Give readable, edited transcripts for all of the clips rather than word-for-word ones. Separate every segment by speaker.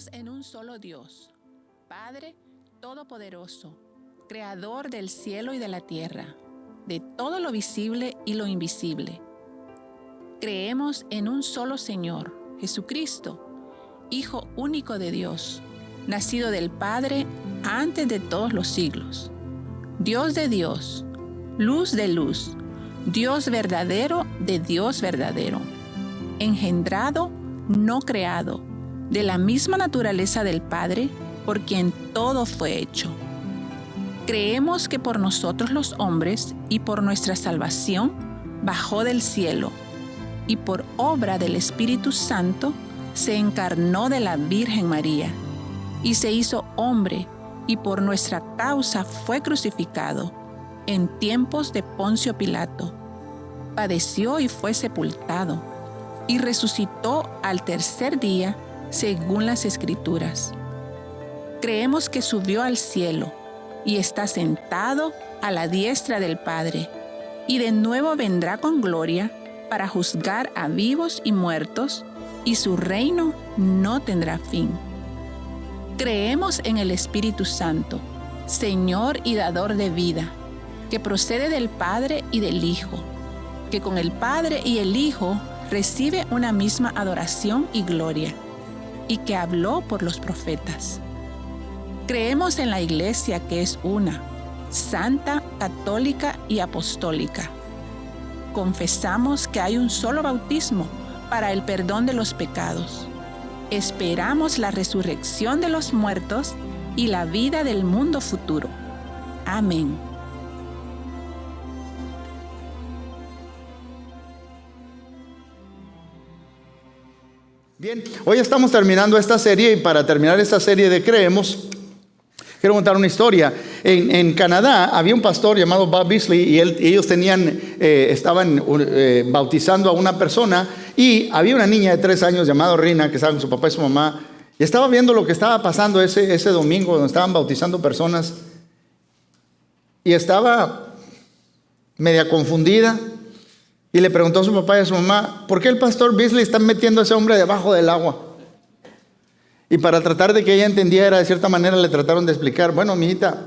Speaker 1: Creemos en un solo Dios, Padre Todopoderoso, Creador del cielo y de la tierra, de todo lo visible y lo invisible. Creemos en un solo Señor, Jesucristo, Hijo único de Dios, nacido del Padre antes de todos los siglos. Dios de Dios, luz de luz, Dios verdadero de Dios verdadero, engendrado, no creado, de la misma naturaleza del Padre, por quien todo fue hecho. Creemos que por nosotros los hombres y por nuestra salvación bajó del cielo, y por obra del Espíritu Santo se encarnó de la Virgen María, y se hizo hombre, y por nuestra causa fue crucificado en tiempos de Poncio Pilato. Padeció y fue sepultado, y resucitó al tercer día, según las Escrituras. Creemos que subió al cielo y está sentado a la diestra del Padre, y de nuevo vendrá con gloria para juzgar a vivos y muertos, y su reino no tendrá fin. Creemos en el Espíritu Santo, Señor y dador de vida, que procede del Padre y del Hijo, que con el Padre y el Hijo recibe una misma adoración y gloria, y que habló por los profetas. Creemos en la Iglesia, que es una, santa, católica y apostólica. Confesamos que hay un solo bautismo para el perdón de los pecados. Esperamos la resurrección de los muertos y la vida del mundo futuro. Amén.
Speaker 2: Bien, hoy estamos terminando esta serie, y para terminar esta serie de Creemos, quiero contar una historia. En Canadá había un pastor llamado Bob Beasley, y ellos estaban bautizando a una persona, y había una niña de 3 años llamada Rina, que estaba con su papá y su mamá, y estaba viendo lo que estaba pasando ese domingo donde estaban bautizando personas, y estaba media confundida. Y le preguntó a su papá y a su mamá, ¿por qué el pastor Beasley está metiendo a ese hombre debajo del agua? Y para tratar de que ella entendiera, de cierta manera le trataron de explicar, bueno, mijita,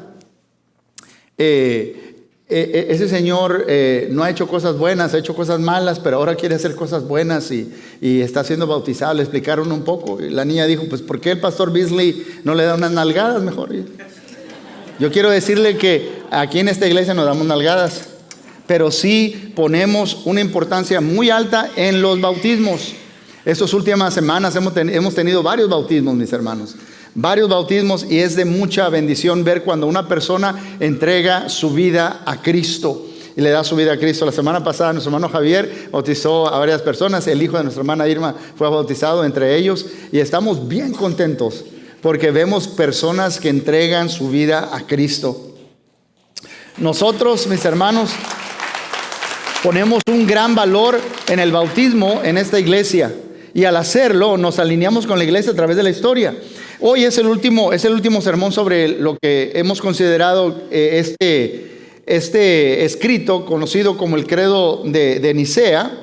Speaker 2: ese señor no ha hecho cosas buenas, ha hecho cosas malas, pero ahora quiere hacer cosas buenas y está siendo bautizado. Le explicaron un poco. Y la niña dijo, pues ¿por qué el pastor Beasley no le da unas nalgadas mejor? Yo quiero decirle que aquí en esta iglesia nos damos nalgadas, pero sí ponemos una importancia muy alta en los bautismos. Estas últimas semanas hemos tenido varios bautismos, mis hermanos. Varios bautismos, y es de mucha bendición ver cuando una persona entrega su vida a Cristo y le da su vida a Cristo. La semana pasada nuestro hermano Javier bautizó a varias personas. El hijo de nuestra hermana Irma fue bautizado entre ellos, y estamos bien contentos porque vemos personas que entregan su vida a Cristo. Nosotros, mis hermanos, ponemos un gran valor en el bautismo en esta iglesia, y al hacerlo nos alineamos con la iglesia a través de la historia. Hoy es el último sermón sobre lo que hemos considerado este escrito conocido como el Credo de Nicea,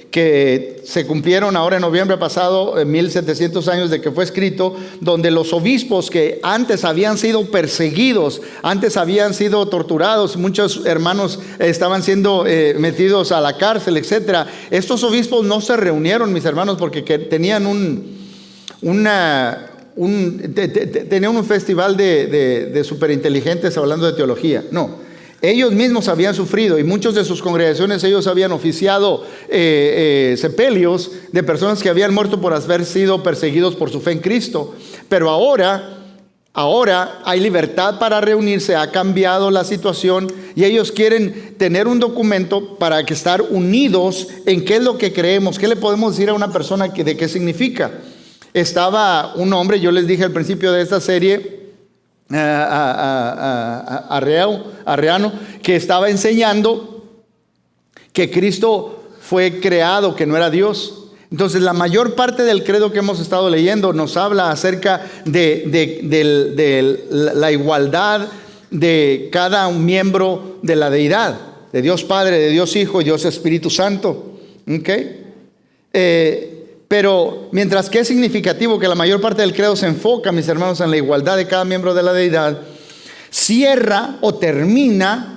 Speaker 2: que se cumplieron ahora en noviembre pasado 1700 años de que fue escrito, donde los obispos que antes habían sido perseguidos, antes habían sido torturados, muchos hermanos estaban siendo metidos a la cárcel, etcétera. Estos obispos no se reunieron, mis hermanos, porque tenían tenían un festival de superinteligentes hablando de teología. No. Ellos mismos habían sufrido, y muchos de sus congregaciones ellos habían oficiado sepelios de personas que habían muerto por haber sido perseguidos por su fe en Cristo. Pero ahora hay libertad para reunirse, ha cambiado la situación, y ellos quieren tener un documento para que estar unidos en qué es lo que creemos, qué le podemos decir a una persona de qué significa. Estaba un hombre, yo les dije al principio de esta serie, Arreano, que estaba enseñando que Cristo fue creado, que no era Dios. Entonces la mayor parte del credo que hemos estado leyendo nos habla acerca de la igualdad de cada miembro de la deidad, de Dios Padre, de Dios Hijo y Dios Espíritu Santo. ¿Okay? Pero mientras que es significativo que la mayor parte del credo se enfoca, mis hermanos, en la igualdad de cada miembro de la deidad, cierra o termina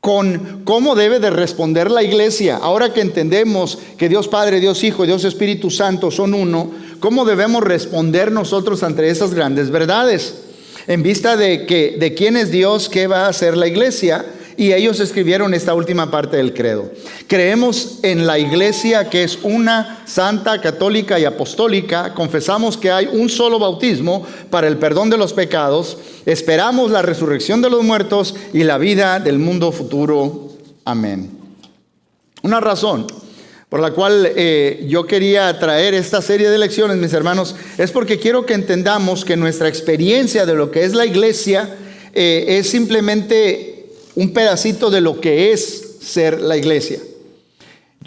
Speaker 2: con cómo debe de responder la iglesia. Ahora que entendemos que Dios Padre, Dios Hijo y Dios Espíritu Santo son uno, ¿cómo debemos responder nosotros ante esas grandes verdades? En vista de quién es Dios, qué va a hacer la iglesia. Y ellos escribieron esta última parte del credo. Creemos en la iglesia que es una, santa, católica y apostólica. Confesamos que hay un solo bautismo para el perdón de los pecados. Esperamos la resurrección de los muertos y la vida del mundo futuro. Amén. Una razón por la cual yo quería traer esta serie de lecciones, mis hermanos, es porque quiero que entendamos que nuestra experiencia de lo que es la iglesia es simplemente un pedacito de lo que es ser la iglesia.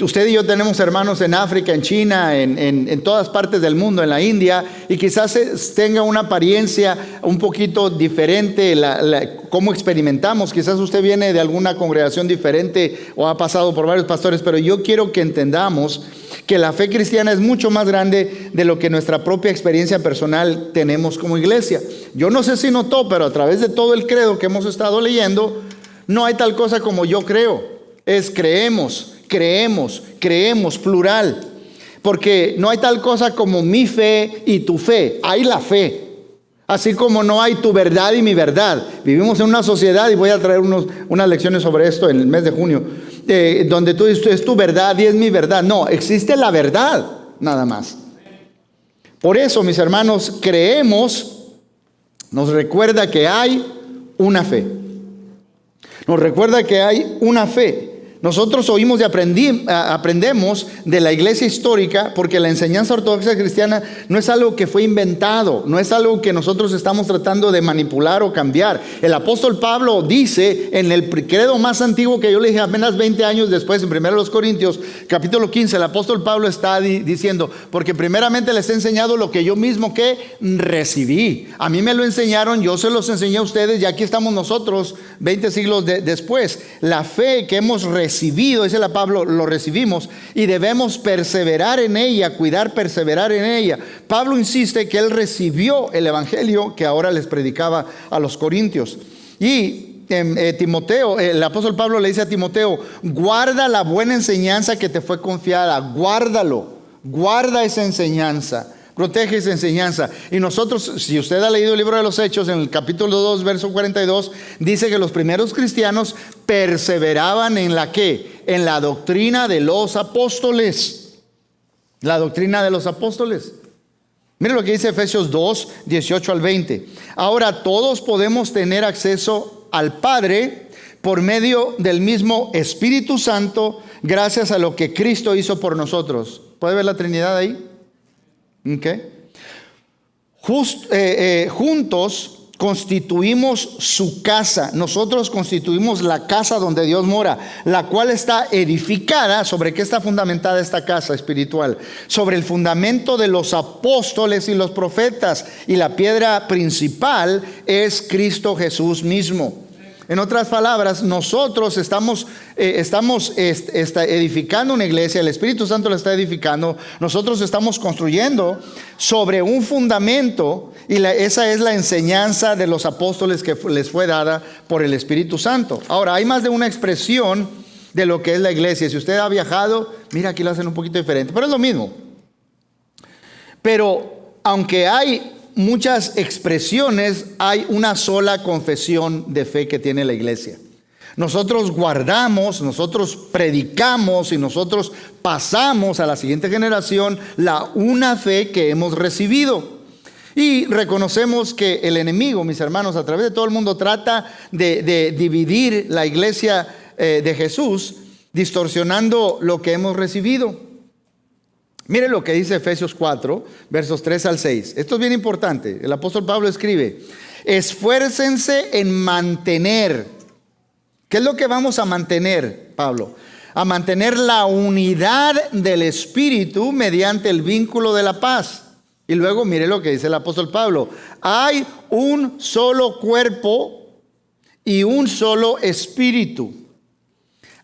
Speaker 2: Usted y yo tenemos hermanos en África, en China, en todas partes del mundo, en la India, y quizás tenga una apariencia un poquito diferente, cómo experimentamos. Quizás usted viene de alguna congregación diferente o ha pasado por varios pastores, pero yo quiero que entendamos que la fe cristiana es mucho más grande de lo que nuestra propia experiencia personal tenemos como iglesia. Yo no sé si notó, pero a través de todo el credo que hemos estado leyendo, no hay tal cosa como yo creo. Es creemos, plural. Porque no hay tal cosa como mi fe y tu fe. Hay la fe. Así como no hay tu verdad y mi verdad. Vivimos en una sociedad, y voy a traer unas lecciones sobre esto en el mes de junio, donde tú dices, es tu verdad y es mi verdad. No, existe la verdad, nada más. Por eso, mis hermanos, creemos, nos recuerda que hay una fe. Nos recuerda que hay una fe. Nosotros oímos y aprendemos de la iglesia histórica, porque la enseñanza ortodoxa cristiana no es algo que fue inventado, no es algo que nosotros estamos tratando de manipular o cambiar. El apóstol Pablo dice en el credo más antiguo que yo le dije apenas 20 años después, en 1 Corintios, capítulo 15, el apóstol Pablo está diciendo, porque primeramente les he enseñado lo que yo mismo que recibí. A mí me lo enseñaron, yo se los enseñé a ustedes, y aquí estamos nosotros 20 siglos después. La fe que hemos recibido, dice la Pablo, lo recibimos y debemos perseverar en ella, perseverar en ella. Pablo insiste que él recibió el evangelio que ahora les predicaba a los corintios. Y Timoteo, el apóstol Pablo le dice a Timoteo, guarda la buena enseñanza que te fue confiada, guarda esa enseñanza. Protege esa enseñanza. Y nosotros, si usted ha leído el libro de los Hechos, en el capítulo 2, verso 42, dice que los primeros cristianos perseveraban en la ¿qué? En la doctrina de los apóstoles. La doctrina de los apóstoles. Mire lo que dice Efesios 2, 18 al 20. Ahora todos podemos tener acceso al Padre por medio del mismo Espíritu Santo, gracias a lo que Cristo hizo por nosotros. ¿Puede ver la Trinidad ahí? Okay. Juntos constituimos su casa. Nosotros constituimos la casa donde Dios mora, la cual está edificada. ¿Sobre qué está fundamentada esta casa espiritual? Sobre el fundamento de los apóstoles y los profetas, y la piedra principal es Cristo Jesús mismo. En otras palabras, nosotros estamos edificando una iglesia, el Espíritu Santo la está edificando, nosotros estamos construyendo sobre un fundamento, y esa es la enseñanza de los apóstoles que les fue dada por el Espíritu Santo. Ahora, hay más de una expresión de lo que es la iglesia. Si usted ha viajado, mira, aquí lo hacen un poquito diferente, pero es lo mismo. Pero aunque hay muchas expresiones, hay una sola confesión de fe que tiene la iglesia. Nosotros guardamos, nosotros predicamos y nosotros pasamos a la siguiente generación una fe que hemos recibido. Y reconocemos que el enemigo, mis hermanos, a través de todo el mundo trata de dividir la iglesia de Jesús, distorsionando lo que hemos recibido. Mire lo que dice Efesios 4, versos 3 al 6. Esto es bien importante. El apóstol Pablo escribe, esfuércense en mantener. ¿Qué es lo que vamos a mantener, Pablo? A mantener la unidad del Espíritu mediante el vínculo de la paz. Y luego mire lo que dice el apóstol Pablo. Hay un solo cuerpo y un solo espíritu,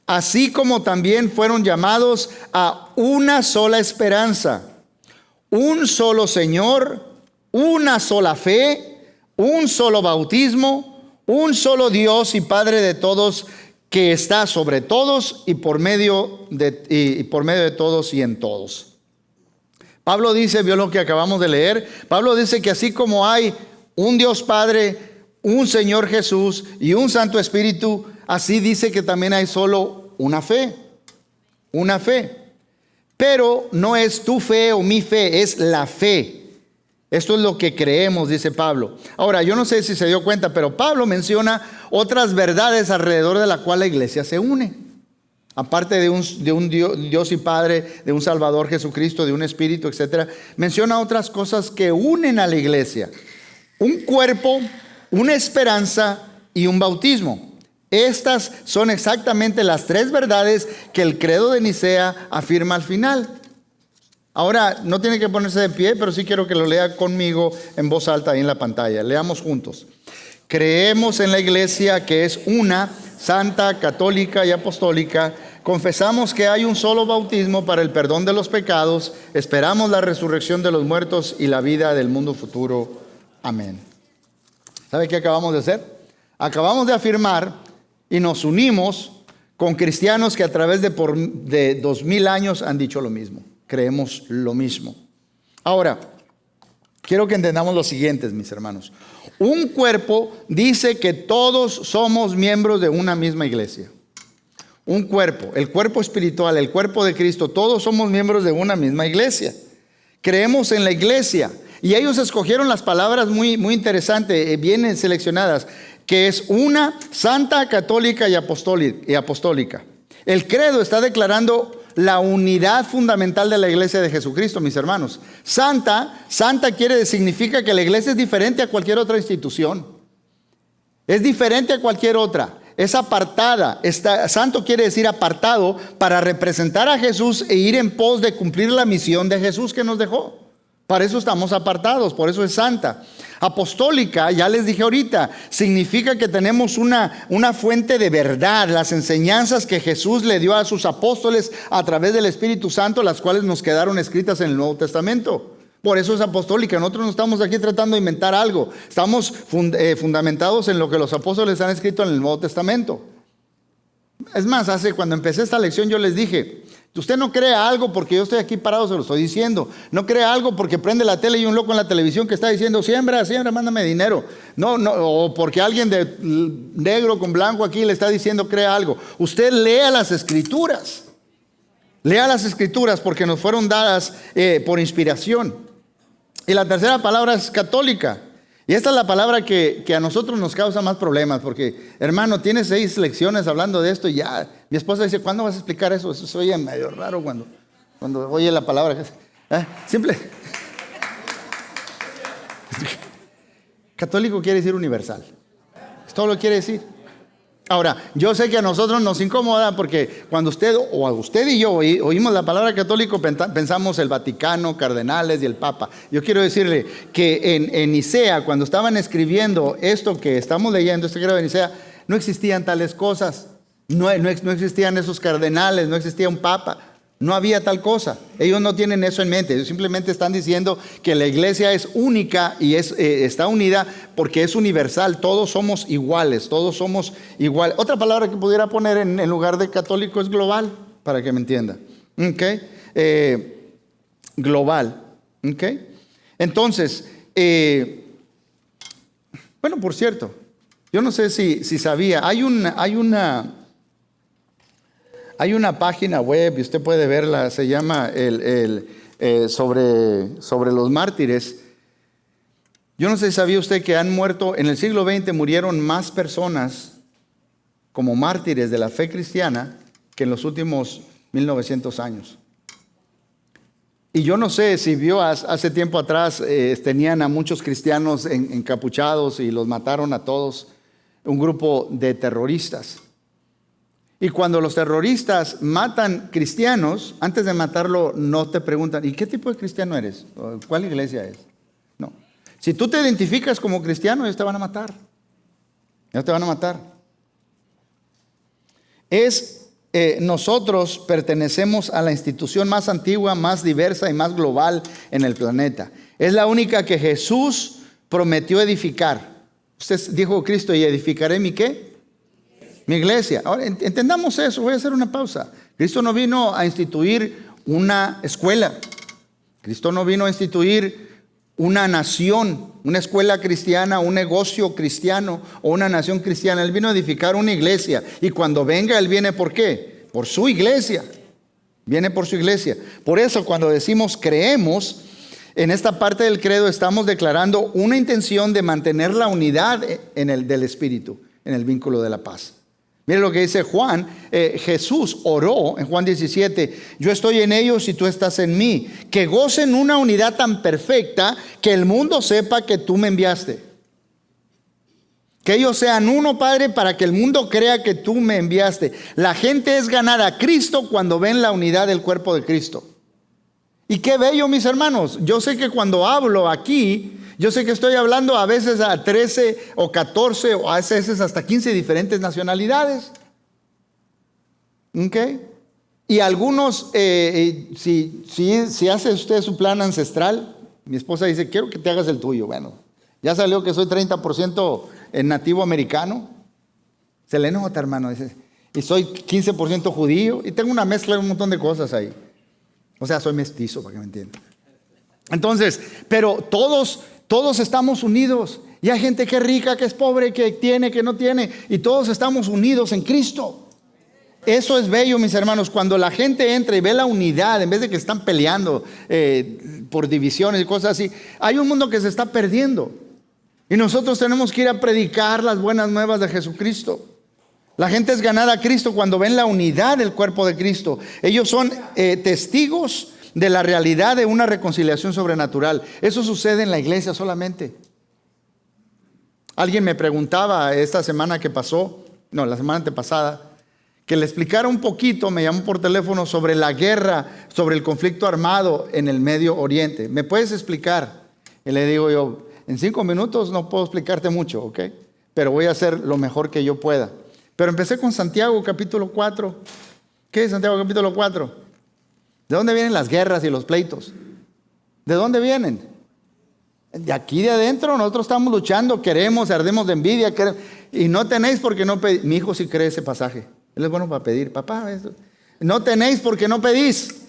Speaker 2: así como también fueron llamados a una sola esperanza. un solo Señor, una sola fe, un solo bautismo, un solo Dios y Padre de todos, que está sobre todos y por medio de todos y en todos. Pablo dice, vio lo que acabamos de leer, Pablo dice que así como hay un Dios Padre, un Señor Jesús y un Santo Espíritu, así dice que también hay solo una fe. Una fe. Pero no es tu fe o mi fe, es la fe. Esto es lo que creemos, dice Pablo. Ahora, yo no sé si se dio cuenta, pero Pablo menciona otras verdades alrededor de la cual la iglesia se une. Aparte de un Dios y Padre, de un Salvador Jesucristo, de un Espíritu, etc. Menciona otras cosas que unen a la iglesia. Un cuerpo, una esperanza y un bautismo. Estas son exactamente las tres verdades que el credo de Nicea afirma al final. Ahora, no tiene que ponerse de pie, pero sí quiero que lo lea conmigo en voz alta ahí en la pantalla. Leamos juntos. Creemos en la iglesia que es una, santa, católica y apostólica. Confesamos que hay un solo bautismo para el perdón de los pecados. Esperamos la resurrección de los muertos y la vida del mundo futuro. Amén. ¿Sabe qué acabamos de hacer? Acabamos de afirmar y nos unimos con cristianos que a través de 2000 años han dicho lo mismo. Creemos lo mismo. Ahora, quiero que entendamos lo siguiente, mis hermanos. Un cuerpo dice que todos somos miembros de una misma iglesia. Un cuerpo, el cuerpo espiritual, el cuerpo de Cristo, todos somos miembros de una misma iglesia. Creemos en la iglesia. Y ellos escogieron las palabras muy interesantes, bien seleccionadas, que es una, santa, católica y apostólica. El credo está declarando la unidad fundamental de la iglesia de Jesucristo, mis hermanos. Santa significa que la iglesia es diferente a cualquier otra institución. Es diferente a cualquier otra. Es apartada. Santo quiere decir apartado para representar a Jesús e ir en pos de cumplir la misión de Jesús que nos dejó. Para eso estamos apartados, por eso es santa. Apostólica, ya les dije ahorita, significa que tenemos una fuente de verdad, las enseñanzas que Jesús le dio a sus apóstoles a través del Espíritu Santo, las cuales nos quedaron escritas en el Nuevo Testamento. Por eso es apostólica. Nosotros no estamos aquí tratando de inventar algo, estamos fundamentados en lo que los apóstoles han escrito en el Nuevo Testamento. Es más, cuando empecé esta lección yo les dije, usted no crea algo porque yo estoy aquí parado, se lo estoy diciendo. No crea algo porque prende la tele y un loco en la televisión que está diciendo, siembra, mándame dinero. No, o porque alguien de negro con blanco aquí le está diciendo, crea algo. Usted lea las escrituras. Lea las escrituras porque nos fueron dadas por inspiración. Y la tercera palabra es católica. Y esta es la palabra que a nosotros nos causa más problemas, porque, hermano, tienes 6 lecciones hablando de esto y ya, mi esposa dice, ¿cuándo vas a explicar eso? Eso se oye medio raro cuando oye la palabra. Simple. Católico quiere decir universal. Es todo lo que quiere decir. Ahora, yo sé que a nosotros nos incomoda porque cuando usted y yo oímos la palabra católico, pensamos el Vaticano, cardenales y el Papa. Yo quiero decirle que en Nicea, cuando estaban escribiendo esto que estamos leyendo, este credo de Nicea, no existían tales cosas. No existían esos cardenales, no existía un Papa. No había tal cosa. Ellos no tienen eso en mente. Ellos simplemente están diciendo que la iglesia es única y está unida porque es universal. Todos somos iguales. Todos somos iguales. Otra palabra que pudiera poner en lugar de católico es global, para que me entienda. Global. Entonces, bueno, por cierto, yo no sé si sabía, hay una página web y usted puede verla, se llama sobre los mártires. Yo no sé si sabía usted que han muerto, en el siglo XX murieron más personas como mártires de la fe cristiana que en los últimos 1900 años. Y yo no sé si vio hace tiempo atrás, tenían a muchos cristianos encapuchados y los mataron a todos, un grupo de terroristas. Y cuando los terroristas matan cristianos, antes de matarlo no te preguntan, ¿y qué tipo de cristiano eres? ¿Cuál iglesia es? No. Si tú te identificas como cristiano, ellos te van a matar. Ellos te van a matar. Es nosotros pertenecemos a la institución más antigua, más diversa y más global en el planeta. Es la única que Jesús prometió edificar. Usted dijo Cristo, ¿y edificaré mi qué? Mi iglesia. Ahora entendamos eso, voy a hacer una pausa. Cristo no vino a instituir una escuela. Cristo no vino a instituir una nación, una escuela cristiana, un negocio cristiano o una nación cristiana. Él vino a edificar una iglesia. Y cuando venga, Él viene ¿por qué? Por su iglesia. Viene por su iglesia. Por eso cuando decimos creemos, en esta parte del credo estamos declarando una intención de mantener la unidad del Espíritu, en el vínculo de la paz. Mire lo que dice Juan. Jesús oró en Juan 17: yo estoy en ellos y tú estás en mí, que gocen una unidad tan perfecta que el mundo sepa que tú me enviaste. Que ellos sean uno, Padre, para que el mundo crea que tú me enviaste. La gente es ganada a Cristo cuando ven la unidad del cuerpo de Cristo. Y qué bello, mis hermanos. Yo sé que cuando hablo aquí, yo sé que estoy hablando a veces a 13 o 14 o a veces hasta 15 diferentes nacionalidades. ¿Ok? Y algunos, si hace usted su plan ancestral, mi esposa dice, quiero que te hagas el tuyo. Bueno, ya salió que soy 30% nativo americano. Se le nota, hermano. Dice, y soy 15% judío. Y tengo una mezcla de un montón de cosas ahí. O sea, soy mestizo, para que me entiendan. Entonces, pero todos estamos unidos. Y hay gente que es rica, que es pobre, que tiene, que no tiene. Y todos estamos unidos en Cristo. Eso es bello, mis hermanos. Cuando la gente entra y ve la unidad, en vez de que están peleando por divisiones y cosas así, hay un mundo que se está perdiendo. Y nosotros tenemos que ir a predicar las buenas nuevas de Jesucristo. La gente es ganada a Cristo cuando ven la unidad del cuerpo de Cristo. Ellos son testigos de la realidad de una reconciliación sobrenatural. Eso sucede en la iglesia solamente. Alguien me preguntaba esta semana que pasó, la semana antepasada, que le explicara un poquito, me llamó por teléfono, sobre la guerra, sobre el conflicto armado en el Medio Oriente. ¿Me puedes explicar? Y le digo yo, en 5 minutos no puedo explicarte mucho, ¿ok? Pero voy a hacer lo mejor que yo pueda. Pero empecé con Santiago capítulo 4. ¿Qué es Santiago capítulo 4? ¿De dónde vienen las guerras y los pleitos? ¿De dónde vienen? De aquí de adentro. Nosotros estamos luchando, queremos, ardemos de envidia. Y no tenéis porque no pedís. Mi hijo sí cree ese pasaje. Él es bueno para pedir. Papá, no tenéis porque no pedís.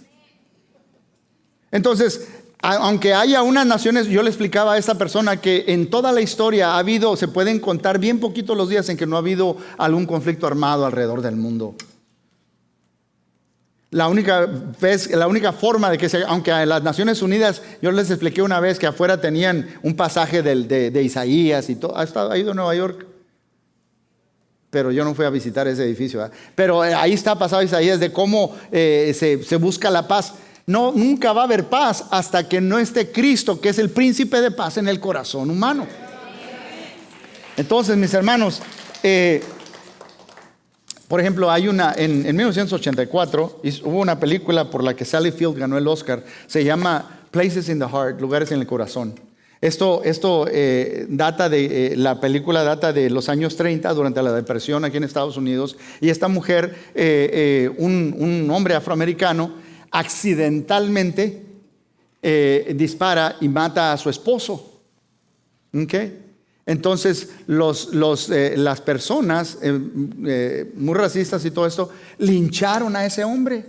Speaker 2: Entonces, aunque haya unas naciones, yo le explicaba a esta persona que en toda la historia se pueden contar bien poquitos los días en que no ha habido algún conflicto armado alrededor del mundo. La única forma de que aunque a las Naciones Unidas, yo les expliqué una vez que afuera tenían un pasaje de Isaías y todo. ¿Ha ido a Nueva York? Pero yo no fui a visitar ese edificio, ¿verdad? Pero ahí está pasado Isaías de cómo se busca la paz. No, nunca va a haber paz hasta que no esté Cristo, que es el príncipe de paz, en el corazón humano. Entonces, mis hermanos, por ejemplo, hay en 1984 hubo una película por la que Sally Field ganó el Oscar. Se llama Places in the Heart, lugares en el corazón. Esto la película data de los años 30, durante la depresión aquí en Estados Unidos. Y esta mujer, un hombre afroamericano, accidentalmente dispara y mata a su esposo. ¿Okay? Entonces las personas muy racistas y todo esto lincharon a ese hombre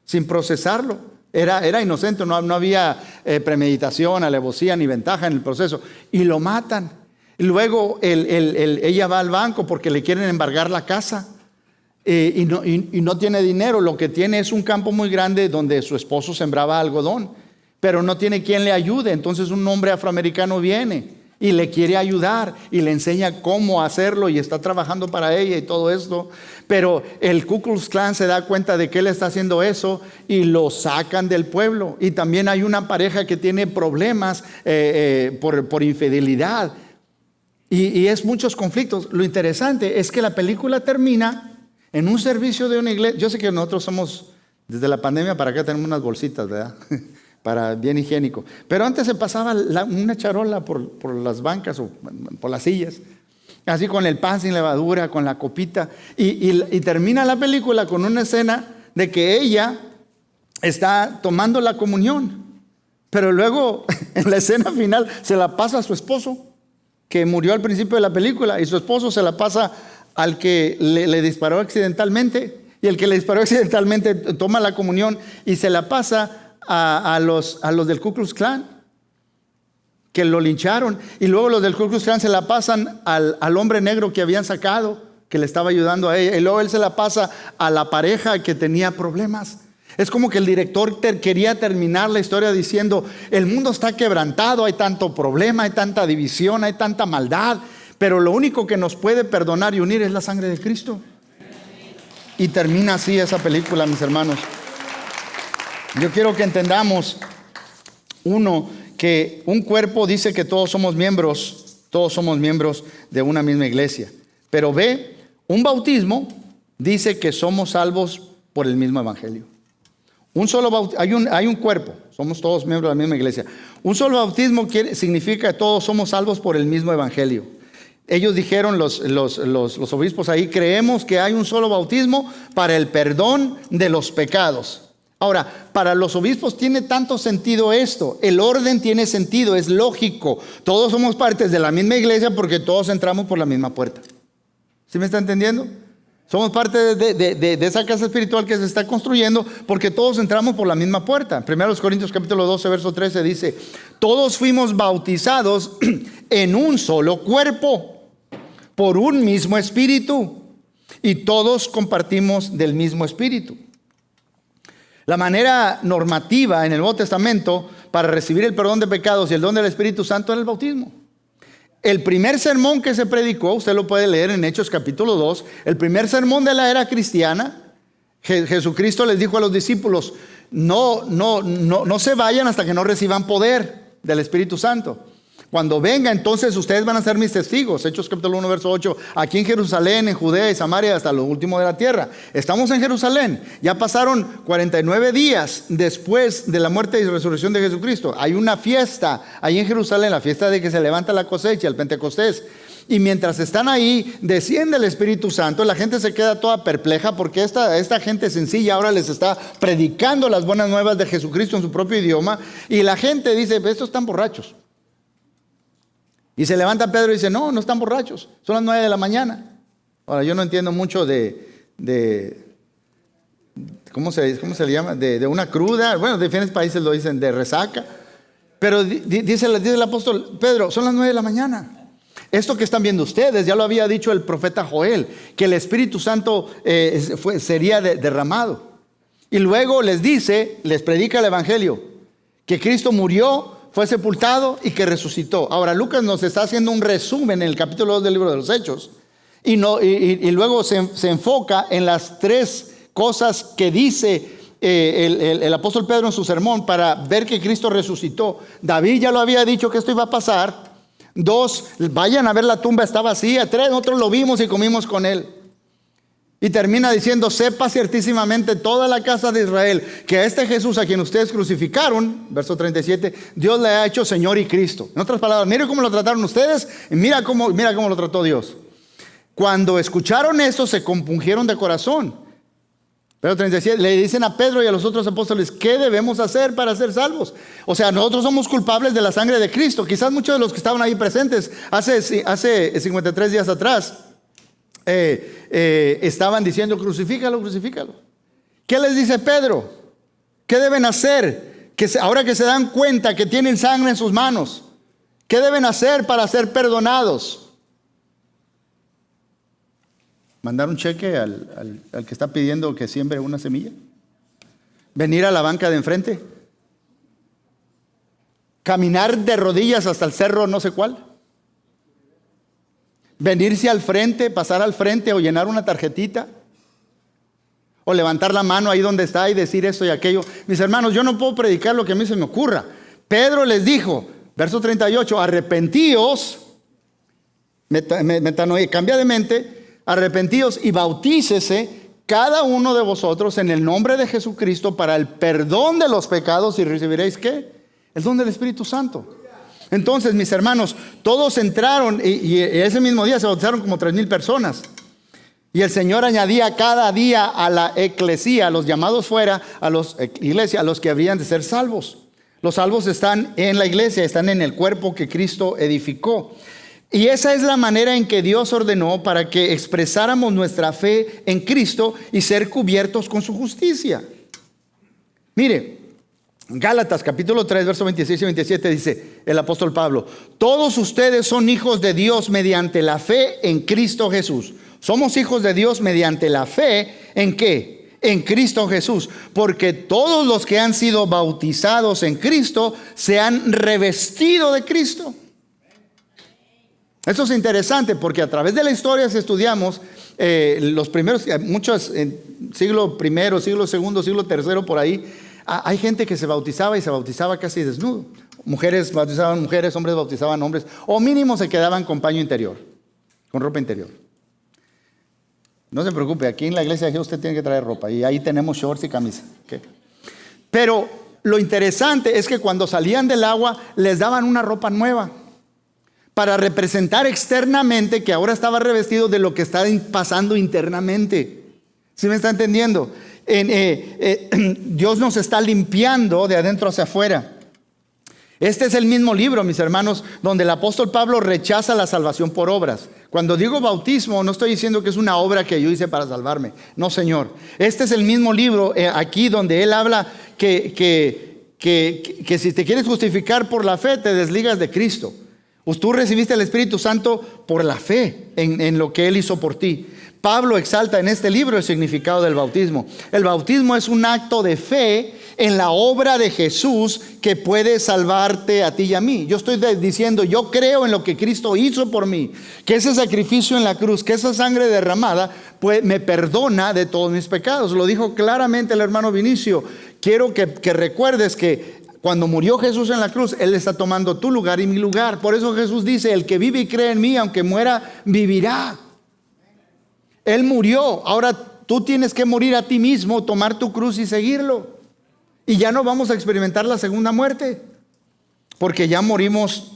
Speaker 2: sin procesarlo. Era inocente, no había premeditación, alevosía ni ventaja en el proceso, y lo matan. Y luego ella va al banco porque le quieren embargar la casa. Y no tiene dinero. Lo que tiene es un campo muy grande donde su esposo sembraba algodón, pero no tiene quien le ayude. Entonces un hombre afroamericano viene y le quiere ayudar y le enseña cómo hacerlo y está trabajando para ella y todo esto. Pero el Ku Klux Klan se da cuenta de que él está haciendo eso y lo sacan del pueblo. Y también hay una pareja que tiene problemas por infidelidad y es muchos conflictos. Lo interesante es que la película termina en un servicio de una iglesia. Yo sé que nosotros somos, desde la pandemia para acá tenemos unas bolsitas, ¿verdad? Para bien higiénico. Pero antes se pasaba una charola por las bancas o por las sillas. así con el pan sin levadura, con la copita. Y termina la película con una escena de que ella está tomando la comunión. Pero luego, en la escena final, se la pasa a su esposo, que murió al principio de la película, y su esposo se la pasa al que le disparó accidentalmente. Y el que le disparó accidentalmente toma la comunión y se la pasa a los del Ku Klux Klan, que lo lincharon. Y luego los del Ku Klux Klan se la pasan al hombre negro que habían sacado, que le estaba ayudando a ella. Y luego él se la pasa a la pareja que tenía problemas. Es como que el director quería terminar la historia diciendo: el mundo está quebrantado, hay tanto problema, hay tanta división, hay tanta maldad, pero lo único que nos puede perdonar y unir es la sangre de Cristo. Y termina así esa película, mis hermanos. Yo quiero que entendamos, uno, que un cuerpo dice que todos somos miembros de una misma iglesia. Pero B, un bautismo dice que somos salvos por el mismo evangelio. Un solo hay un cuerpo, somos todos miembros de la misma iglesia. Un solo bautismo significa que todos somos salvos por el mismo evangelio. Ellos dijeron, los obispos ahí: creemos que hay un solo bautismo para el perdón de los pecados. Ahora, para los obispos tiene tanto sentido esto. El orden tiene sentido, es lógico. Todos somos partes de la misma iglesia porque todos entramos por la misma puerta. ¿Sí me está entendiendo? Somos parte de esa casa espiritual que se está construyendo porque todos entramos por la misma puerta. 1 Corintios capítulo 12, verso 13 dice: todos fuimos bautizados en un solo cuerpo, por un mismo espíritu, y todos compartimos del mismo espíritu. La manera normativa en el Nuevo Testamento para recibir el perdón de pecados y el don del Espíritu Santo era el bautismo. El primer sermón que se predicó, usted lo puede leer en Hechos capítulo 2, el primer sermón de la era cristiana, Jesucristo les dijo a los discípulos: no se vayan hasta que no reciban poder del Espíritu Santo. Cuando venga, entonces ustedes van a ser mis testigos. Hechos capítulo 1, verso 8. Aquí en Jerusalén, en Judea y Samaria, hasta lo último de la tierra. Estamos en Jerusalén. Ya pasaron 49 días después de la muerte y resurrección de Jesucristo. Hay una fiesta ahí en Jerusalén, la fiesta de que se levanta la cosecha, el Pentecostés. Y mientras están ahí, desciende el Espíritu Santo. La gente se queda toda perpleja porque esta gente sencilla ahora les está predicando las buenas nuevas de Jesucristo en su propio idioma. Y la gente dice: estos están borrachos. Y se levanta Pedro y dice: no están borrachos, son las 9 de la mañana. Ahora, yo no entiendo mucho ¿cómo se le llama? De una cruda. Bueno, de diferentes países lo dicen de resaca. Pero dice el apóstol Pedro: son las 9 de la mañana. Esto que están viendo ustedes, ya lo había dicho el profeta Joel, que el Espíritu Santo sería derramado. Y luego les predica el evangelio, que Cristo murió, fue sepultado y que resucitó. Ahora, Lucas nos está haciendo un resumen en el capítulo 2 del libro de los Hechos. Y luego se enfoca en las 3 cosas que dice el apóstol Pedro en su sermón para ver que Cristo resucitó. David ya lo había dicho que esto iba a pasar. 2, vayan a ver, la tumba está vacía. 3, nosotros lo vimos y comimos con él. Y termina diciendo: sepa ciertísimamente toda la casa de Israel que a este Jesús a quien ustedes crucificaron, verso 37, Dios le ha hecho Señor y Cristo. En otras palabras, mire cómo lo trataron ustedes y mira cómo lo trató Dios. Cuando escucharon esto, se compungieron de corazón. Verso 37, le dicen a Pedro y a los otros apóstoles: ¿qué debemos hacer para ser salvos? O sea, nosotros somos culpables de la sangre de Cristo. Quizás muchos de los que estaban ahí presentes hace 53 días atrás estaban diciendo: crucifícalo. ¿Qué les dice Pedro? ¿Qué deben hacer? Ahora que se dan cuenta que tienen sangre en sus manos, ¿qué deben hacer para ser perdonados? ¿Mandar un cheque al que está pidiendo que siembre una semilla? ¿Venir a la banca de enfrente? ¿Caminar de rodillas hasta el cerro no sé cuál? ¿Venirse al frente, pasar al frente o llenar una tarjetita? ¿O levantar la mano ahí donde está y decir esto y aquello? Mis hermanos, yo no puedo predicar lo que a mí se me ocurra. Pedro les dijo, verso 38, arrepentíos, metanoia, cambia de mente, arrepentíos y bautícese cada uno de vosotros en el nombre de Jesucristo para el perdón de los pecados y recibiréis ¿qué? El don del Espíritu Santo. Entonces, mis hermanos, todos entraron y ese mismo día se bautizaron como 3,000 personas. Y el Señor añadía cada día a la eclesía, a los llamados fuera, a los iglesia, a los que habrían de ser salvos. Los salvos están en la iglesia, están en el cuerpo que Cristo edificó. Y esa es la manera en que Dios ordenó para que expresáramos nuestra fe en Cristo y ser cubiertos con su justicia. Mire, Gálatas capítulo 3, versos 26 y 27 dice el apóstol Pablo: todos ustedes son hijos de Dios mediante la fe en Cristo Jesús. Somos hijos de Dios mediante la fe ¿en qué? En Cristo Jesús. Porque todos los que han sido bautizados en Cristo se han revestido de Cristo. Eso es interesante porque a través de la historia, si estudiamos los primeros, muchos en siglo I, siglo II, siglo III, por ahí, hay gente que se bautizaba y se bautizaba casi desnudo. Mujeres bautizaban mujeres, hombres bautizaban hombres, o mínimo se quedaban con paño interior, con ropa interior. No se preocupe, aquí en la iglesia de Dios usted tiene que traer ropa y ahí tenemos shorts y camisa. ¿Okay? Pero lo interesante es que cuando salían del agua les daban una ropa nueva para representar externamente que ahora estaba revestido de lo que está pasando internamente. ¿Sí me está entendiendo? Dios nos está limpiando de adentro hacia afuera. Este es el mismo libro, mis hermanos, donde el apóstol Pablo rechaza la salvación por obras. Cuando digo bautismo, no estoy diciendo que es una obra que yo hice para salvarme. No, Señor. Este es el mismo libro aquí donde él habla que si te quieres justificar por la fe, te desligas de Cristo. Pues tú recibiste el Espíritu Santo por la fe en lo que Él hizo por ti. Pablo exalta en este libro el significado del bautismo. El bautismo es un acto de fe en la obra de Jesús que puede salvarte a ti y a mí. Yo estoy diciendo, yo creo en lo que Cristo hizo por mí, que ese sacrificio en la cruz, que esa sangre derramada, pues me perdona de todos mis pecados. Lo dijo claramente el hermano Vinicio. Quiero que recuerdes que cuando murió Jesús en la cruz, Él está tomando tu lugar y mi lugar. Por eso Jesús dice, el que vive y cree en mí, aunque muera, vivirá. Él murió. Ahora tú tienes que morir a ti mismo, tomar tu cruz y seguirlo. Y ya no vamos a experimentar la segunda muerte, porque ya morimos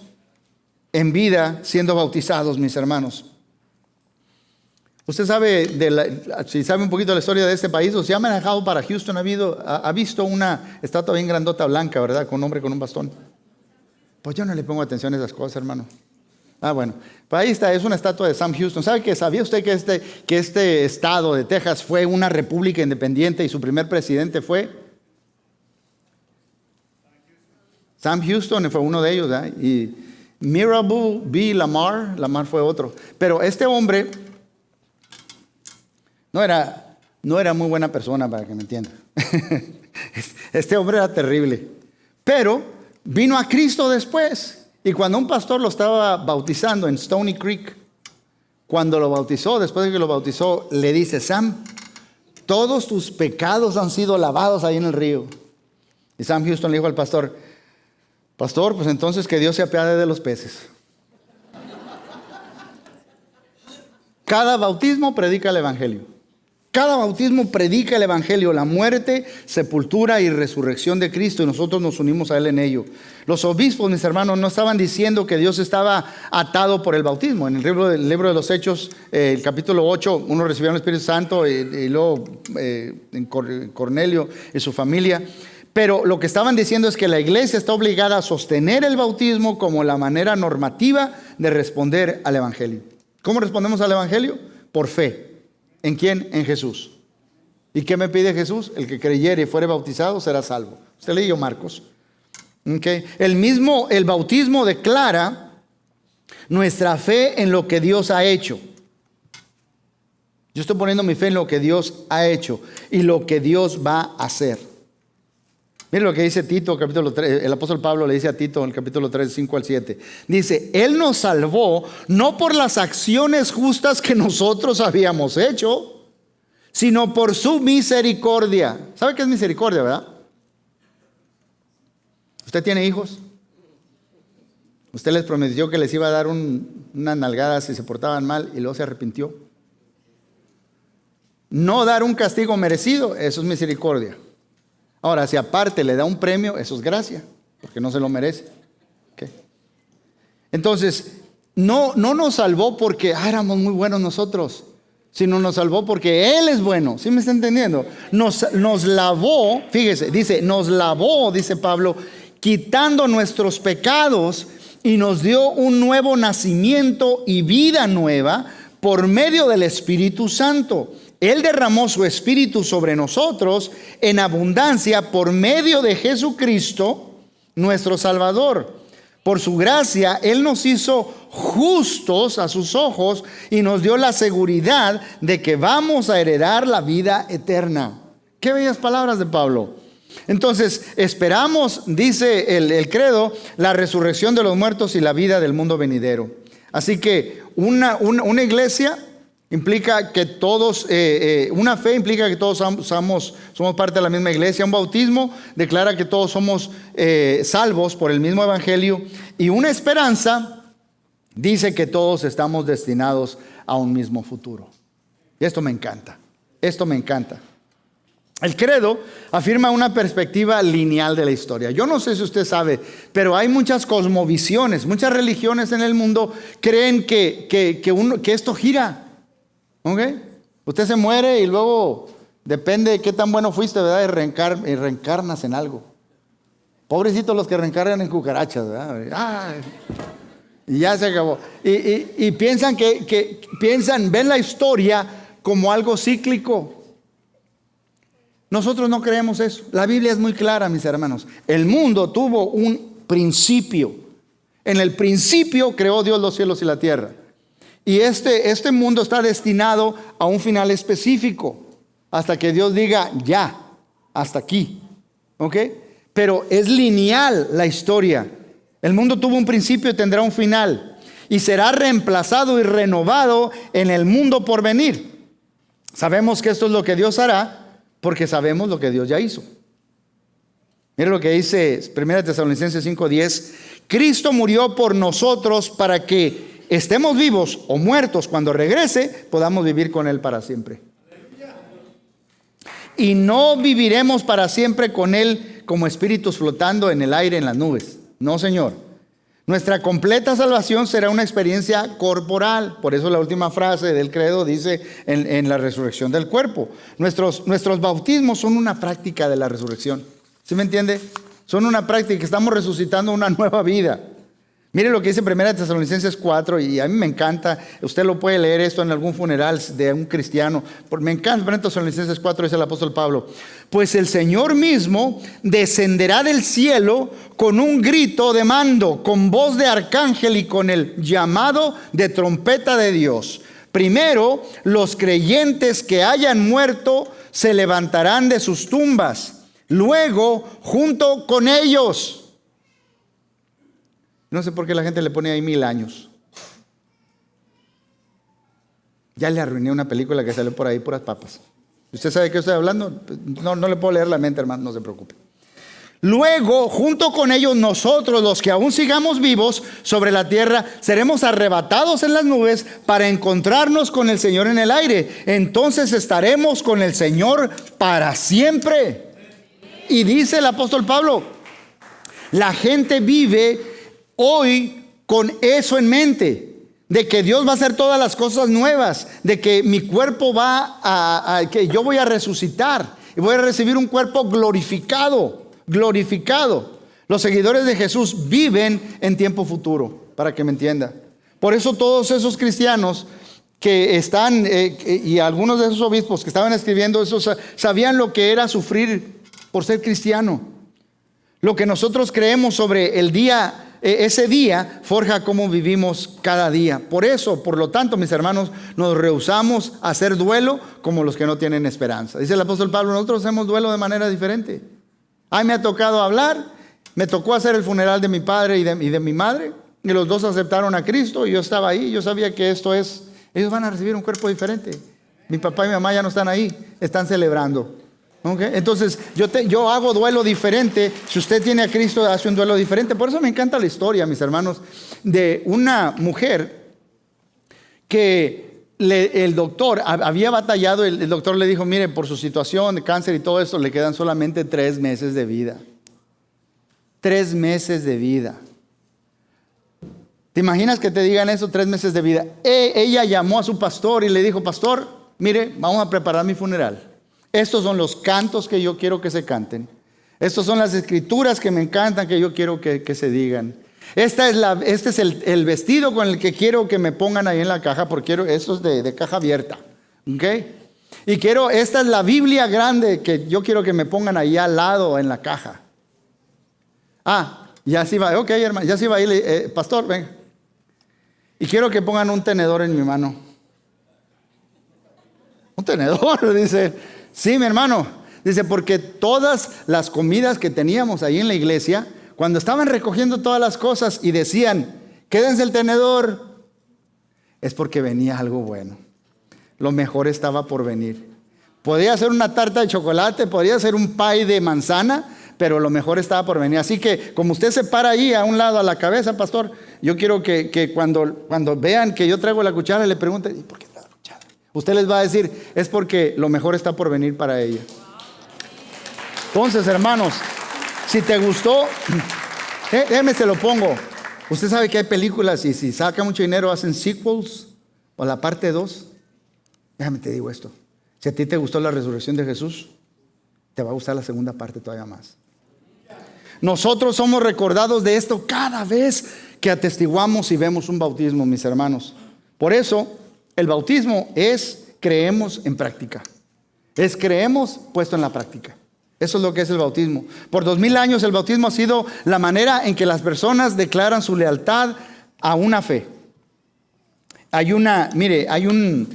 Speaker 2: en vida siendo bautizados, mis hermanos. Usted sabe, si sabe un poquito de la historia de este país, o si ha manejado para Houston, ha visto una estatua bien grandota blanca, ¿verdad? Con un hombre con un bastón. Pues yo no le pongo atención a esas cosas, hermano. Bueno, pues ahí está, es una estatua de Sam Houston. ¿Sabía usted que este estado de Texas fue una república independiente y su primer presidente fue Sam Houston? Fue uno de ellos, ¿verdad? Y Mirabel B. Lamar fue otro. Pero este hombre no era muy buena persona, para que me entienda. Este hombre era terrible. Pero vino a Cristo después. Y cuando un pastor lo estaba bautizando en Stony Creek, cuando lo bautizó, después de que lo bautizó, le dice: Sam, todos tus pecados han sido lavados ahí en el río. Y Sam Houston le dijo al pastor: pastor, pues entonces que Dios se apiade de los peces. Cada bautismo predica el evangelio. Cada bautismo predica el evangelio, la muerte, sepultura y resurrección de Cristo, y nosotros nos unimos a Él en ello. Los obispos, mis hermanos, no estaban diciendo que Dios estaba atado por el bautismo. En el libro de los Hechos, el capítulo 8, uno recibió el Espíritu Santo y luego Cornelio y su familia. Pero lo que estaban diciendo es que la iglesia está obligada a sostener el bautismo como la manera normativa de responder al evangelio. ¿Cómo respondemos al evangelio? Por fe. ¿En quién? En Jesús. ¿Y qué me pide Jesús? El que creyere y fuere bautizado será salvo. Usted leyó Marcos. ¿Okay? El bautismo declara nuestra fe en lo que Dios ha hecho. Yo estoy poniendo mi fe en lo que Dios ha hecho y lo que Dios va a hacer. Mire lo que dice Tito, capítulo 3. El apóstol Pablo le dice a Tito en el capítulo 3, 5 al 7. Dice: Él nos salvó no por las acciones justas que nosotros habíamos hecho, sino por su misericordia. ¿Sabe qué es misericordia, verdad? ¿Usted tiene hijos? Usted les prometió que les iba a dar una nalgada si se portaban mal y luego se arrepintió. No dar un castigo merecido, eso es misericordia. Ahora, si aparte le da un premio, eso es gracia, porque no se lo merece. ¿Okay? Entonces, no nos salvó porque éramos muy buenos nosotros, sino nos salvó porque Él es bueno. ¿Sí me está entendiendo? Nos lavó, fíjese, nos lavó, dice Pablo, quitando nuestros pecados y nos dio un nuevo nacimiento y vida nueva por medio del Espíritu Santo. Él derramó su Espíritu sobre nosotros en abundancia por medio de Jesucristo, nuestro Salvador. Por su gracia, Él nos hizo justos a sus ojos y nos dio la seguridad de que vamos a heredar la vida eterna. Qué bellas palabras de Pablo. Entonces, esperamos, dice el credo, la resurrección de los muertos y la vida del mundo venidero. Así que una iglesia implica que todos, una fe implica que todos somos parte de la misma iglesia. Un bautismo declara que todos somos salvos por el mismo evangelio. Y una esperanza dice que todos estamos destinados a un mismo futuro. Y esto me encanta. El credo afirma una perspectiva lineal de la historia. Yo no sé si usted sabe, pero hay muchas cosmovisiones, muchas religiones en el mundo creen que esto gira. ¿Ok? Usted se muere y luego depende de qué tan bueno fuiste, ¿verdad? Y reencarnas en algo. Pobrecitos los que reencarnan en cucarachas, ¿verdad? ¡Ay! Y ya se acabó. Y piensan ven la historia como algo cíclico. Nosotros no creemos eso. La Biblia es muy clara, mis hermanos. El mundo tuvo un principio. En el principio creó Dios los cielos y la tierra. Y este mundo está destinado a un final específico, hasta que Dios diga ya, hasta aquí. ¿Ok? Pero es lineal la historia. El mundo tuvo un principio y tendrá un final. Y será reemplazado y renovado en el mundo por venir. Sabemos que esto es lo que Dios hará, porque sabemos lo que Dios ya hizo. Mira lo que dice 1 Tesalonicenses 5:10. Cristo murió por nosotros para que estemos vivos o muertos, cuando regrese podamos vivir con Él para siempre. Y no viviremos para siempre con Él como espíritus flotando en el aire, en las nubes. No, Señor. Nuestra completa salvación será una experiencia corporal. Por eso la última frase del credo dice en la resurrección del cuerpo. Nuestros bautismos son una práctica de la resurrección. ¿Sí me entiende? Son una práctica, estamos resucitando una nueva vida. Mire lo que dice 1 Tesalonicenses 4, y a mí me encanta. Usted lo puede leer esto en algún funeral de un cristiano. Me encanta 1 Tesalonicenses 4, dice el apóstol Pablo. Pues el Señor mismo descenderá del cielo con un grito de mando, con voz de arcángel y con el llamado de trompeta de Dios. Primero, los creyentes que hayan muerto se levantarán de sus tumbas. Luego, junto con ellos. No sé por qué la gente le pone ahí 1000 años. Ya le arruiné una película que salió por ahí, puras papas. ¿Usted sabe de qué estoy hablando? No le puedo leer la mente, hermano, no se preocupe. Luego, junto con ellos, nosotros, los que aún sigamos vivos sobre la tierra, seremos arrebatados en las nubes para encontrarnos con el Señor en el aire. Entonces estaremos con el Señor para siempre. Y dice el apóstol Pablo, la gente vive hoy con eso en mente, de que Dios va a hacer todas las cosas nuevas, de que mi cuerpo que yo voy a resucitar y voy a recibir un cuerpo glorificado. Los seguidores de Jesús viven en tiempo futuro, para que me entienda. Por eso todos esos cristianos que están, y algunos de esos obispos que estaban escribiendo eso, sabían lo que era sufrir por ser cristiano. Lo que nosotros creemos sobre el día, ese día forja cómo vivimos cada día. Por eso, por lo tanto, mis hermanos, nos rehusamos a hacer duelo como los que no tienen esperanza. Dice el apóstol Pablo, nosotros hacemos duelo de manera diferente. A mí me ha tocado hablar, me tocó hacer el funeral de mi padre y de mi madre, y los dos aceptaron a Cristo, y yo estaba ahí, yo sabía que ellos van a recibir un cuerpo diferente. Mi papá y mi mamá ya no están ahí, están celebrando. Okay. Entonces yo hago duelo diferente. Si usted tiene a Cristo, hace un duelo diferente. Por eso me encanta la historia, mis hermanos, de una mujer que el doctor había batallado. El doctor le dijo, mire, por su situación de cáncer y todo eso, le quedan solamente 3 meses de vida. 3 meses de vida. ¿Te imaginas que te digan eso? 3 meses de vida. Ella llamó a su pastor y le dijo: pastor, mire, vamos a preparar mi funeral. Estos son los cantos que yo quiero que se canten. Estas son las escrituras que me encantan, que yo quiero que se digan. Este es el vestido con el que quiero que me pongan ahí en la caja, porque esto es de caja abierta. ¿Ok? Y esta es la Biblia grande que yo quiero que me pongan ahí al lado en la caja. Ya sí va. Ok, hermano, ya sí va ahí. Pastor, ven. Y quiero que pongan un tenedor en mi mano. Un tenedor, dice. Sí, mi hermano. Dice, porque todas las comidas que teníamos ahí en la iglesia, cuando estaban recogiendo todas las cosas y decían, quédense el tenedor, es porque venía algo bueno. Lo mejor estaba por venir. Podía ser una tarta de chocolate, podría ser un pie de manzana, pero lo mejor estaba por venir. Así que como usted se para ahí a un lado a la cabeza, pastor, yo quiero que cuando vean que yo traigo la cuchara, le pregunten, ¿y por qué trae la cuchara? Usted les va a decir, es porque lo mejor está por venir para ella. Entonces, hermanos, si te gustó, déjeme se lo pongo. Usted sabe que hay películas y si saca mucho dinero hacen sequels o la parte 2. Déjame te digo esto. Si a ti te gustó la resurrección de Jesús, te va a gustar la segunda parte todavía más. Nosotros somos recordados de esto cada vez que atestiguamos y vemos un bautismo, mis hermanos. Por eso, el bautismo es creemos en práctica. Es creemos puesto en la práctica. Eso es lo que es el bautismo. Por 2000 años el bautismo ha sido la manera en que las personas declaran su lealtad a una fe. Hay un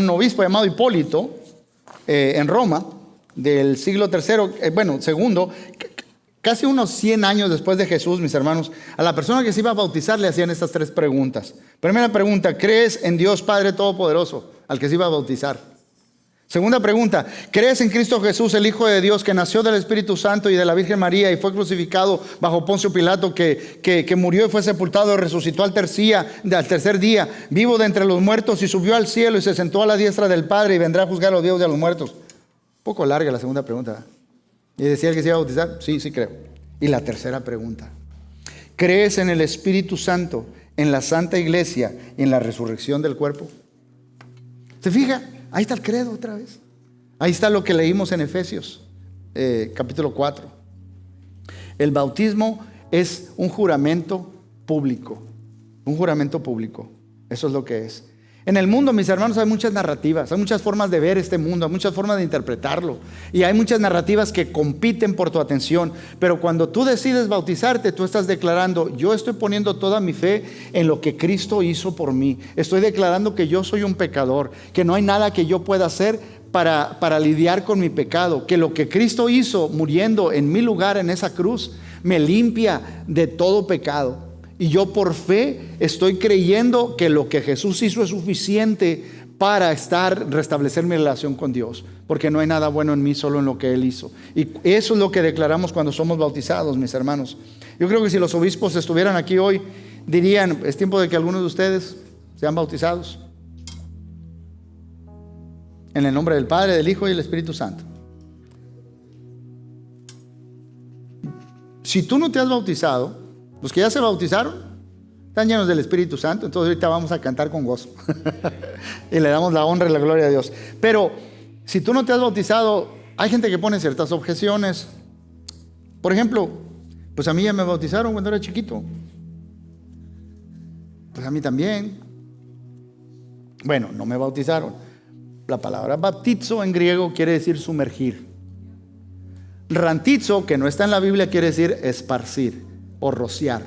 Speaker 2: obispo llamado Hipólito en Roma del siglo segundo, casi unos 100 años después de Jesús, mis hermanos. A la persona que se iba a bautizar le hacían estas 3 preguntas. Primera pregunta: ¿crees en Dios Padre Todopoderoso? Al que se iba a bautizar. Segunda pregunta: ¿crees en Cristo Jesús, el Hijo de Dios, que nació del Espíritu Santo y de la Virgen María y fue crucificado bajo Poncio Pilato, que murió y fue sepultado y resucitó al tercer día, vivo de entre los muertos, y subió al cielo y se sentó a la diestra del Padre y vendrá a juzgar a los vivos y a los muertos? Un poco larga la segunda pregunta. Y decía el que se iba a bautizar: sí, creo. Y la tercera pregunta: ¿crees en el Espíritu Santo, en la Santa Iglesia y en la resurrección del cuerpo? ¿Se fija? Ahí está el credo otra vez. Ahí está lo que leímos en Efesios, capítulo 4. El bautismo es un juramento público. Un juramento público. Eso es lo que es. En el mundo, mis hermanos, hay muchas narrativas, hay muchas formas de ver este mundo, hay muchas formas de interpretarlo. Y hay muchas narrativas que compiten por tu atención. Pero cuando tú decides bautizarte, tú estás declarando: yo estoy poniendo toda mi fe en lo que Cristo hizo por mí. Estoy declarando que yo soy un pecador, que no hay nada que yo pueda hacer para lidiar con mi pecado. Que lo que Cristo hizo muriendo en mi lugar en esa cruz me limpia de todo pecado. Y yo por fe estoy creyendo que lo que Jesús hizo es suficiente para restablecer mi relación con Dios. Porque no hay nada bueno en mí, solo en lo que Él hizo. Y eso es lo que declaramos cuando somos bautizados, mis hermanos. Yo creo que si los obispos estuvieran aquí hoy, dirían: es tiempo de que algunos de ustedes sean bautizados. En el nombre del Padre, del Hijo y del Espíritu Santo. Si tú no te has bautizado, los que ya se bautizaron están llenos del Espíritu Santo. Entonces ahorita vamos a cantar con gozo y le damos la honra y la gloria a Dios. Pero si tú no te has bautizado, hay gente que pone ciertas objeciones. Por ejemplo, pues a mí ya me bautizaron cuando era chiquito. Pues a mí también. Bueno, no me bautizaron. La palabra baptizo en griego quiere decir sumergir. Rantizo, que no está en la Biblia, quiere decir esparcir o rociar.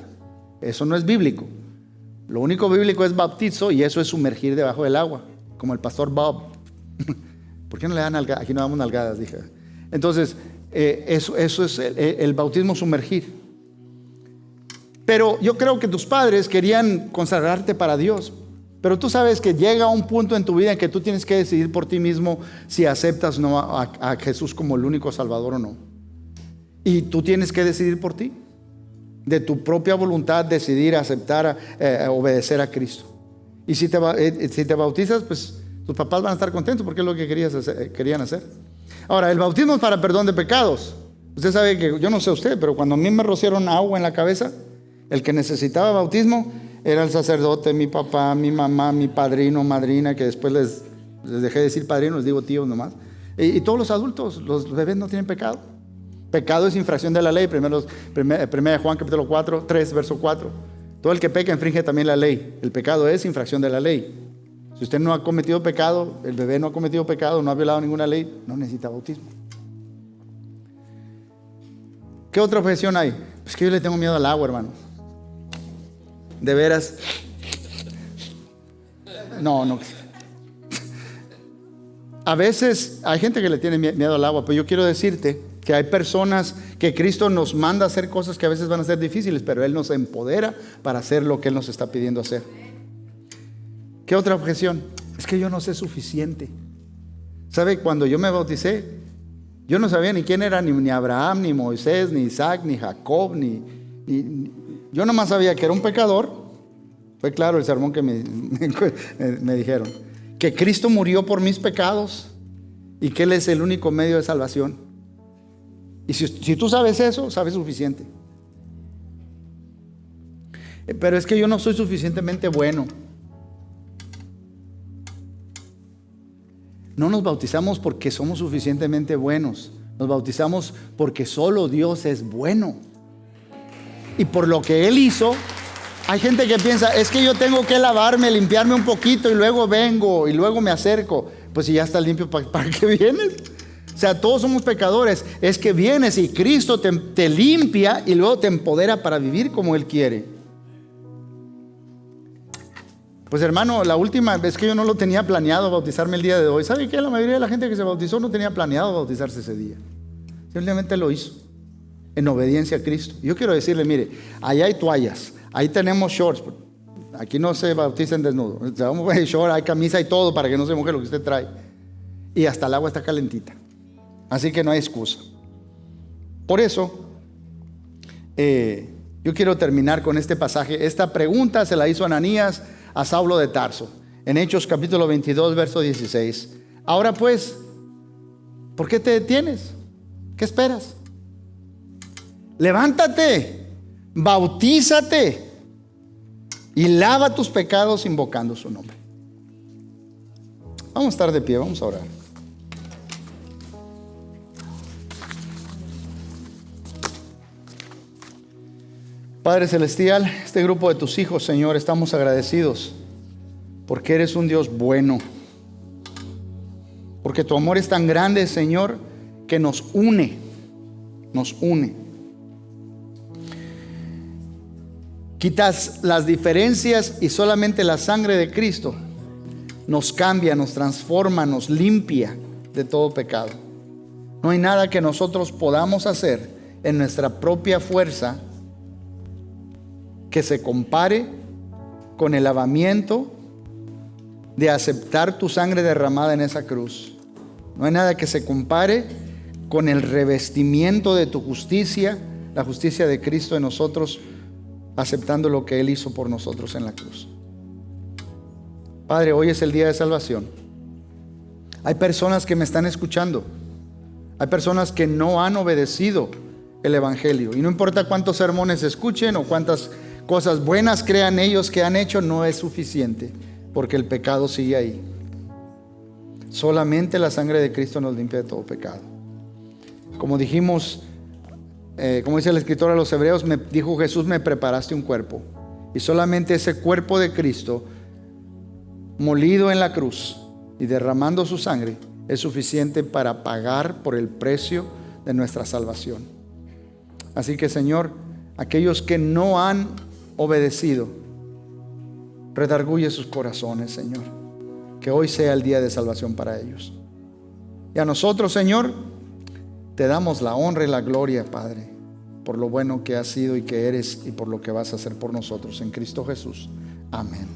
Speaker 2: Eso no es bíblico. Lo único bíblico es baptizo, y eso es sumergir debajo del agua, como el pastor Bob. ¿Por qué no le dan nalgadas? Aquí no damos nalgadas, dije. Entonces, eso es el bautismo, sumergir. Pero yo creo que tus padres querían consagrarte para Dios. Pero tú sabes que llega un punto en tu vida en que tú tienes que decidir por ti mismo si aceptas o no a Jesús como el único Salvador o no. Y tú tienes que decidir por ti. De tu propia voluntad decidir aceptar, obedecer a Cristo. Y si te bautizas, pues tus papás van a estar contentos porque es lo que querían hacer. Ahora, el bautismo es para perdón de pecados. Usted sabe que, yo no sé usted, pero cuando a mí me rociaron agua en la cabeza, El que necesitaba bautismo era el sacerdote, mi papá, mi mamá, mi padrino, madrina, que después les dejé de decir padrino, les digo tíos nomás. Y todos los adultos, los bebés no tienen pecado. Pecado es infracción de la ley. Primera Juan capítulo 4, 3, verso 4. Todo el que peca infringe también la ley. El pecado es infracción de la ley. Si usted no ha cometido pecado, el bebé no ha cometido pecado, no ha violado ninguna ley, no necesita bautismo. ¿Qué otra objeción hay? Pues que yo le tengo miedo al agua, hermano. De veras. No. A veces hay gente que le tiene miedo al agua, pero yo quiero decirte que hay personas que Cristo nos manda a hacer cosas que a veces van a ser difíciles, pero Él nos empodera para hacer lo que Él nos está pidiendo hacer. ¿Qué otra objeción? Es que yo no sé suficiente. ¿Sabe? Cuando yo me bauticé, yo no sabía ni quién era ni Abraham, ni Moisés, ni Isaac, ni Jacob, yo nomás sabía que era un pecador. Fue claro el sermón que me dijeron. Que Cristo murió por mis pecados y que Él es el único medio de salvación. Y si tú sabes eso, sabes suficiente. Pero es que yo no soy suficientemente bueno. No nos bautizamos porque somos suficientemente buenos. Nos bautizamos porque solo Dios es bueno. Y por lo que Él hizo, hay gente que piensa, es que yo tengo que lavarme, limpiarme un poquito y luego vengo y luego me acerco. Pues si ya estás limpio, ¿para qué vienes? O sea, todos somos pecadores. Es que vienes y Cristo te limpia y luego te empodera para vivir como Él quiere. Pues hermano, la última vez que yo no lo tenía planeado bautizarme el día de hoy. ¿Sabe qué? La mayoría de la gente que se bautizó no tenía planeado bautizarse ese día. Simplemente lo hizo en obediencia a Cristo. Yo quiero decirle, mire, allá hay toallas, ahí tenemos shorts. Aquí no se bautizan desnudos. Vamos a short, hay camisa y todo para que no se moje lo que usted trae. Y hasta el agua está calentita. Así que no hay excusa. Por eso, yo quiero terminar con este pasaje. Esta pregunta se la hizo Ananías a Saulo de Tarso, en Hechos capítulo 22, verso 16. Ahora pues, ¿por qué te detienes? ¿Qué esperas? Levántate, bautízate y lava tus pecados invocando su nombre. Vamos a estar de pie, vamos a orar. Padre Celestial, este grupo de tus hijos, Señor, estamos agradecidos porque eres un Dios bueno, porque tu amor es tan grande, Señor, que nos une. Quitas las diferencias y solamente la sangre de Cristo nos cambia, nos transforma, nos limpia de todo pecado. No hay nada que nosotros podamos hacer en nuestra propia fuerza que se compare con el lavamiento de aceptar tu sangre derramada en esa cruz. No hay nada que se compare con el revestimiento de tu justicia, la justicia de Cristo en nosotros, aceptando lo que Él hizo por nosotros en la cruz. Padre, hoy es el día de salvación. Hay personas que me están escuchando. Hay personas que no han obedecido el Evangelio. Y no importa cuántos sermones escuchen o cuántas cosas buenas crean ellos que han hecho, no es suficiente, porque el pecado sigue ahí. Solamente la sangre de Cristo nos limpia de todo pecado. Como dijimos, como dice el escritor a los Hebreos, dijo Jesús, me preparaste un cuerpo. Y solamente ese cuerpo de Cristo, molido en la cruz y derramando su sangre, es suficiente para pagar por el precio de nuestra salvación. Así que, Señor, aquellos que no han obedecido, redarguye sus corazones, Señor. Que hoy sea el día de salvación para ellos. Y a nosotros, Señor, te damos la honra y la gloria, Padre, por lo bueno que has sido y que eres y por lo que vas a hacer por nosotros en Cristo Jesús. Amén.